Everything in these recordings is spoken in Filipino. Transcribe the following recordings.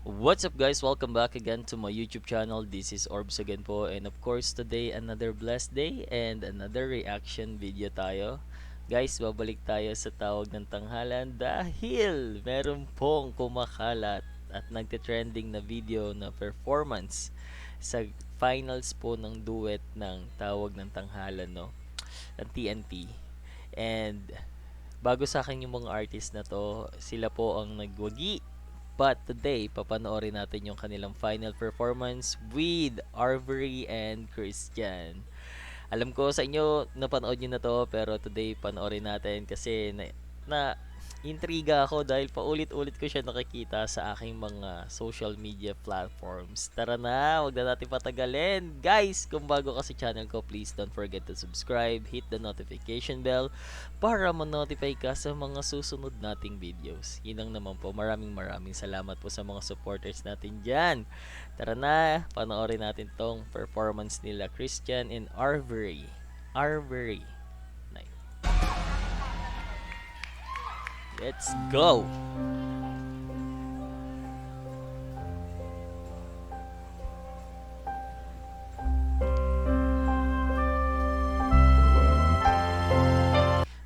What's up guys? Welcome back again to my YouTube channel. This is Orbs again po, and of course today another blessed day and another reaction video tayo. Guys, babalik tayo sa tawag ng tanghalan dahil meron pong kumakalat at nagte-trending na video na performance sa finals po ng duet ng tawag ng tanghalan, no? Ng TNT. And bago sa akin yung mga artist na to, sila po ang nagwagi. But today, papanoorin natin yung kanilang final performance with Arbery and Christian. Alam ko sa inyo, napanood nyo na to, pero today, panoorin natin kasi na intriga ako dahil paulit-ulit ko siya nakikita sa aking mga social media platforms. Tara na, wag na natin patagalin. Guys, kung bago ka sa channel ko, please don't forget to subscribe, hit the notification bell para ma-notify ka sa mga susunod nating videos. Yun lang naman po. Maraming salamat po sa mga supporters natin dyan. Tara na, panoorin natin tong performance nila Christian and Arbery. Arbery. Let's go!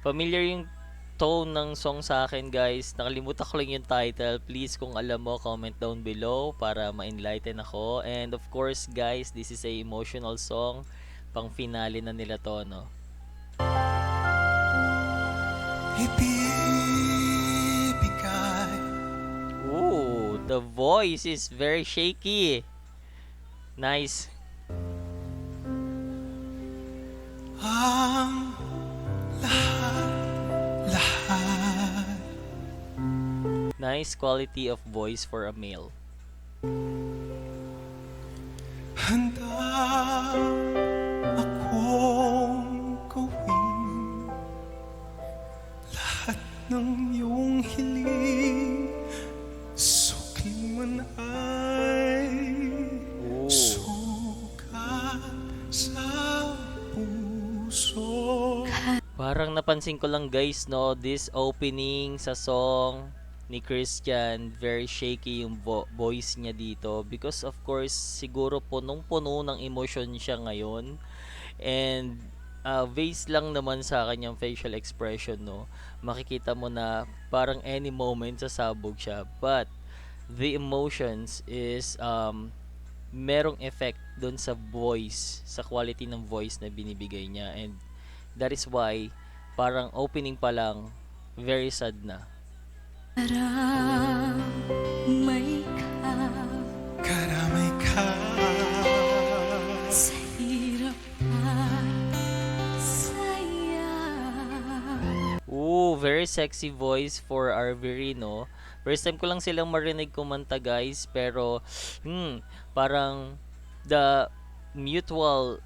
Familiar yung tone ng song sa akin guys. Nakalimutan ko lang yung title. Please kung alam mo, comment down below para ma-enlighten ako. And of course guys, this is a emotional song. Pang finale na nila to, no? Ooh, the voice is very shaky. Nice. Ang lahat. Nice quality of voice for a male. Handa akong gawin lahat ng iyong hiling, sukli man ay sukat sa puso. Parang napansin ko lang guys, no, this opening sa song ni Christian, very shaky yung voice niya dito because of course siguro punong-puno ng emotion siya ngayon, and based lang naman sa kanyang facial expression, no, makikita mo na parang any moment sasabog siya, but the emotions is merong effect dun sa voice, sa quality ng voice na binibigay niya, and that is why parang opening pa lang very sad na. Karamay ka, Karamay ka sa hirap at saya. Ooh, very sexy voice for Arbery, no? First time ko lang silang marinig kumanta guys, pero parang the mutual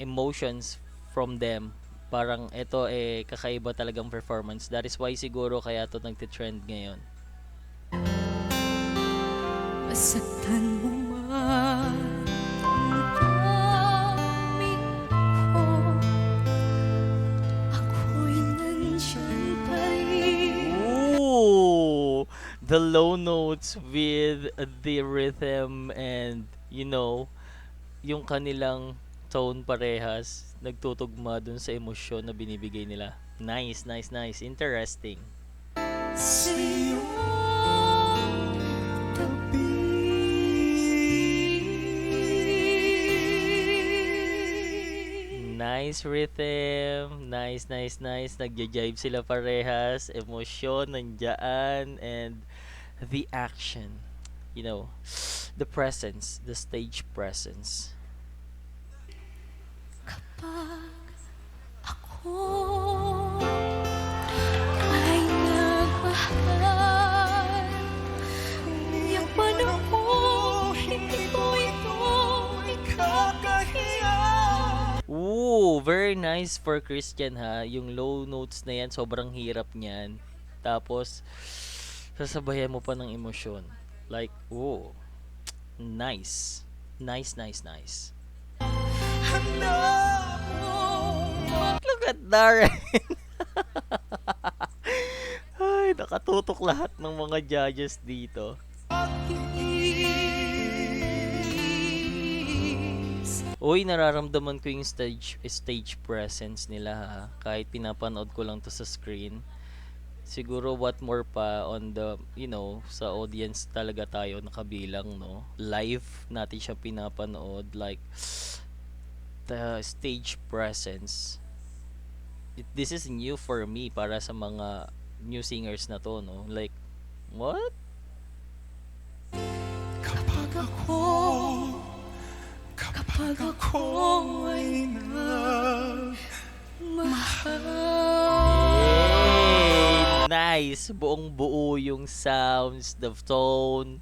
emotions from them, parang ito kakaiba talagang performance. That is why siguro kaya to nagte-trend ngayon. Masaktan mo man ang damdamin ko, ako'y nandyan pa rin. Ooh, the low notes with the rhythm, and you know, yung kanilang tone parehas nagtutugma dun sa emosyon na binibigay nila. Nice. Interesting. Sa iyong tabi. Nice rhythm. Nice. Nagja-jive sila parehas. Emosyon nandyan, and the action. You know, the presence, the stage presence. Kapag ako ay nagmahal, yung panahon hindi ko ito ikakahiya. Ooh, very nice for Christian ha. Yung low notes na yan, sobrang hirap niyan. Tapos, sasabayan mo pa ng emosyon. Like, ooh, nice. Nice. Look at Darren. Ay, nakatutok lahat ng mga judges dito. Uy, nararamdaman ko yung stage presence nila ha. Kahit pinapanood ko lang to sa screen. Siguro what more pa on the, sa audience talaga tayo nakabilang, no? Live natin siya pinapanood. Like, the stage presence. This is new for me para sa mga new singers na to, no? Like, what? kapag ako ay Yay! Nice! Buong buo yung sounds, the tone,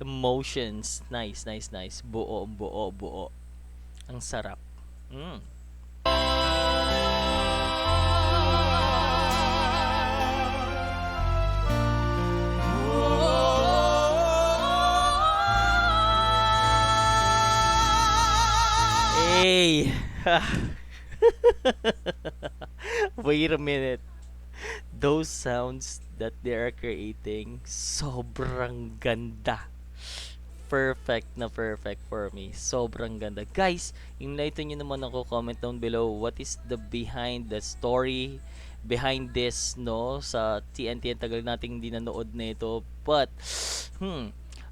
emotions. Nice, nice, nice. Buo, buo, buo. Ang sarap. Mm. Hey! Wait a minute. Those sounds that they are creating, sobrang ganda. Perfect na perfect for me. Sobrang ganda. Guys, enlighten nyo naman ako, comment down below. What is the behind the story behind this, no? Sa TNT, ang tagal nating hindi nanood na ito. But,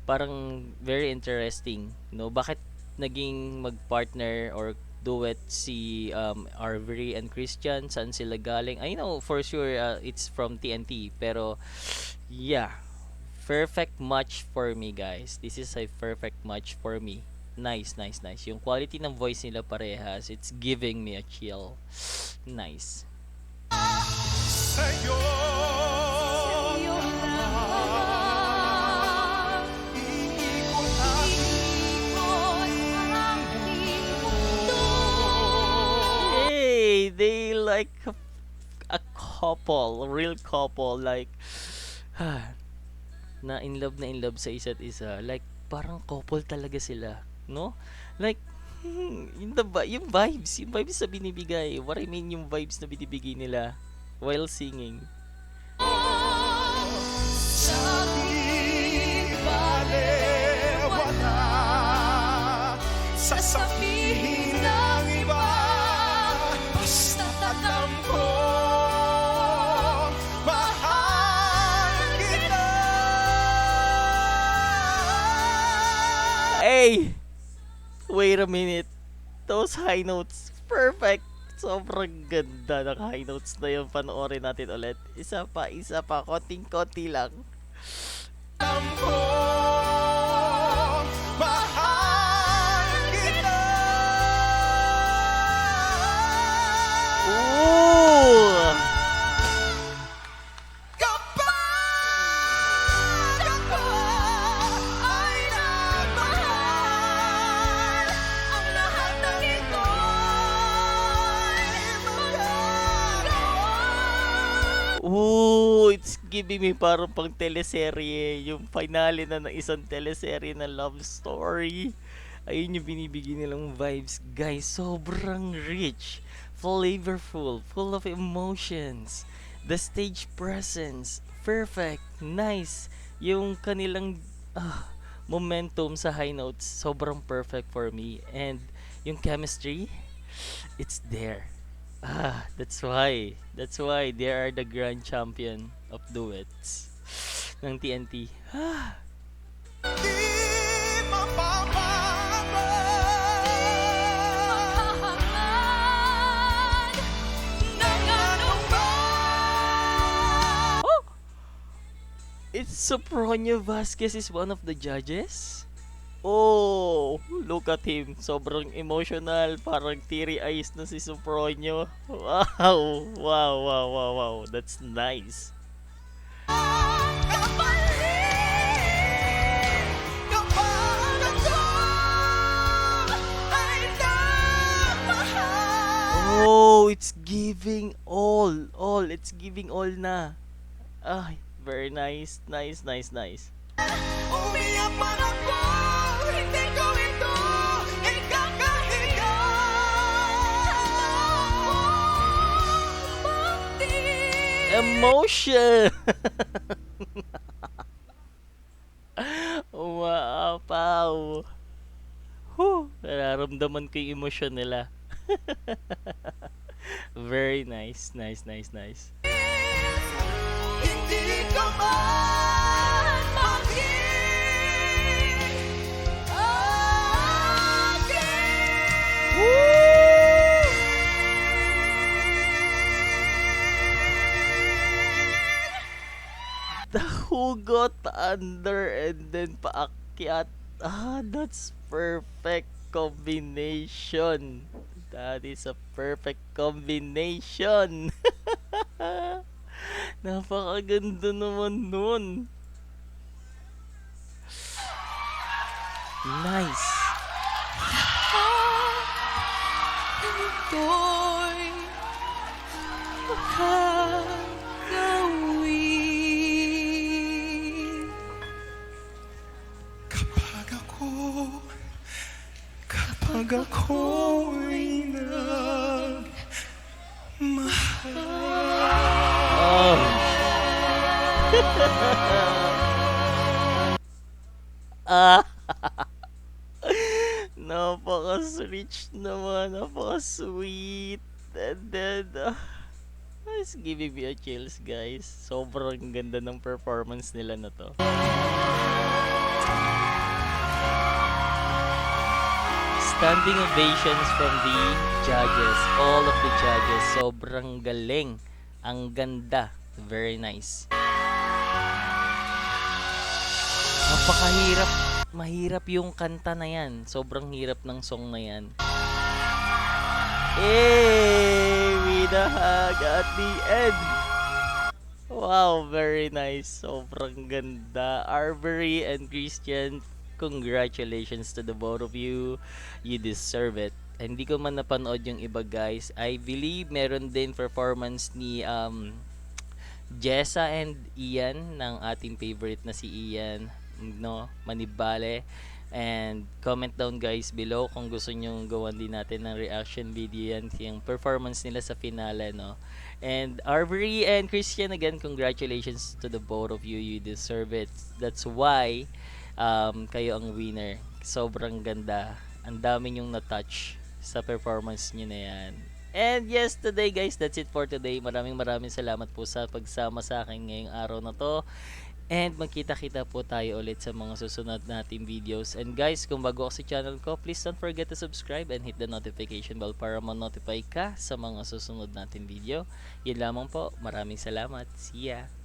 parang very interesting, no? Bakit naging magpartner or duet si Arvery and Christian? Saan sila galing? I know for sure it's from TNT, pero yeah, perfect match for me, guys. This is a perfect match for me. Nice, nice, nice. Yung quality ng voice nila parehas, it's giving me a chill. Nice. sa'yo Hey, they like a couple, a real couple, like na in love sa isa't isa. Like parang couple talaga sila, no? Like yung vibes na binibigay. What I mean, yung vibes na binibigay nila while singing. balewala sasabihin ng iba basta't alam ko mahal kita. Hey! Wait a minute. Those high notes, perfect. Sobrang ganda ng high notes na yun. Panoorin natin ulit. Isa pa. Konting-konti lang. Alam ko mahal kita. Ooh! Kapag ako ay nagmahal, ang lahat ng ito'y magagawa. Ooh, it's giving me parang pang teleserye. Yung finale na ng isang teleserye na love story. Ayun yung binibigay nilang vibes. Guys, sobrang rich, flavorful, full of emotions. The stage presence, perfect, nice. Yung kanilang momentum sa high notes, sobrang perfect for me. And yung chemistry, it's there. That's why they are the grand champion of duets ng TNT. Di mapapagod ng anuman. Oh! It's Sopronio Vasquez is one of the judges. Oh, look at him. Sobrang emotional. Parang teary eyes na si Sopronio. Wow. Wow. That's nice. Kapag ako ay nagmahal. Oh, it's giving all. It's giving all na. Ay, very nice. Nice. Umiyak man ako, hindi ko ito ikakahiga. Emotion. Naramdaman ko yung emosyon nila. Very nice, nice, nice, nice. Hindi ka man The hugot under and then paakyat. That's perfect combination. That is a perfect combination. Napakaganda naman nun. Nice. Ganito'y makagawin. Kapag ako'y Oh. Ah. Napaka-rich naman, napaka-sweet. And then, it's giving me a chills, guys. Sobrang ganda ng performance nila na to. Standing ovations from the judges. All of the judges. Sobrang galing. Ang ganda. Very nice. Napakahirap. Mahirap yung kanta na yan. Sobrang hirap ng song na yan. With a hug at the end. Wow, very nice. Sobrang ganda. Arbery and Christian, congratulations to the both of you. You deserve it. Hindi ko man napanood yung iba, guys. I believe meron din performance ni Jessa and Ian, ng ating favorite na si Ian, no, Manibale. And comment down, guys, below kung gusto nyong gawan din natin ng reaction video yan, yung performance nila sa finale, no. And Arbery and Christian, again, congratulations to the both of you. You deserve it. That's why kayo ang winner. Sobrang ganda. Ang dami nyong na-touch sa performance nyo na yan. And yes, today, guys, that's it for today. Maraming salamat po sa pagsama sa akin ngayong araw na to. And magkita-kita po tayo ulit sa mga susunod nating videos. And guys, kung bago ako sa channel ko, please don't forget to subscribe and hit the notification bell para ma-notify ka sa mga susunod nating video. Yun lamang po. Maraming salamat. See ya!